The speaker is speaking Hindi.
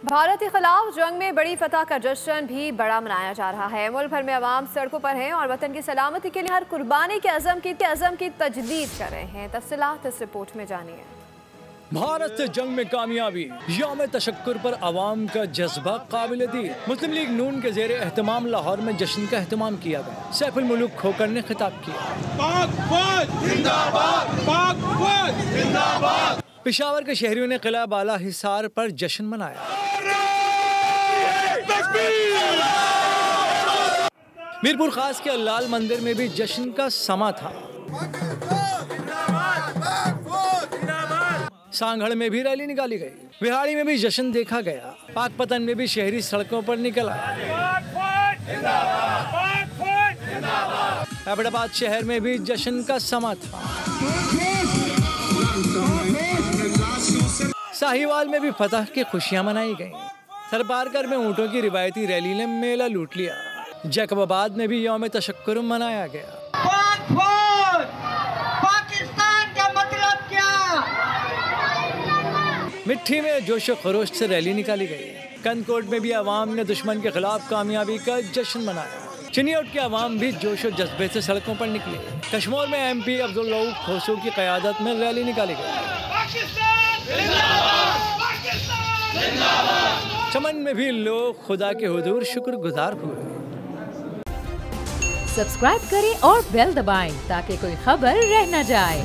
भारत के खिलाफ जंग में बड़ी फतह का जश्न भी बड़ा मनाया जा रहा है। मुल्क भर में अवाम सड़कों पर हैं और वतन की सलामती के लिए हर कुर्बानी के अज़म की तजदीद कर रहे हैं। तफसीलात इस रिपोर्ट में जानिए। भारत से जंग में कामयाबी, यौम तशक्कुर पर अवाम का जज्बा काबिल दी। मुस्लिम लीग नून के जेर एहतमाम लाहौर में जश्न का एहतमाम किया गया। सैफुल मुल्क खोकर ने खिताब किया, पाक फौज जिंदाबाद, पाक फौज जिंदाबाद। पेशावर के शहरियों ने किला बाला हिसार पर जश्न मनाया। मीरपुर खास के लाल मंदिर में भी जश्न का समा था। सांगड़ में भी रैली निकाली गई। विहाड़ी में भी जश्न देखा गया। पाकपतन में भी शहरी सड़कों पर निकल आए। अहमदाबाद शहर में भी जश्न का समा था। साहिवाल में भी फतह की खुशियां मनाई गईं। सरपारकर में ऊँटों की रिवायती रैली ने मेला लूट लिया। जैकबाबाद में भी यौम तशक्कुर मनाया गया। पाकिस्तान का मतलब क्या? मिट्टी में जोश खरोश से रैली निकाली गई। कंदकोट में भी अवाम ने दुश्मन के खिलाफ कामयाबी का जश्न मनाया। चिनियोट के अवाम भी जोश और जज्बे से सड़कों पर निकले। कश्मीर में MP अब्दुल रऊफ खोसो की क़यादत में रैली निकाली गई। चमन में भी लोग खुदा के हुजूर शुक्रगुजार हुए। सब्सक्राइब करें और बेल दबाएं ताकि कोई खबर रह न जाए।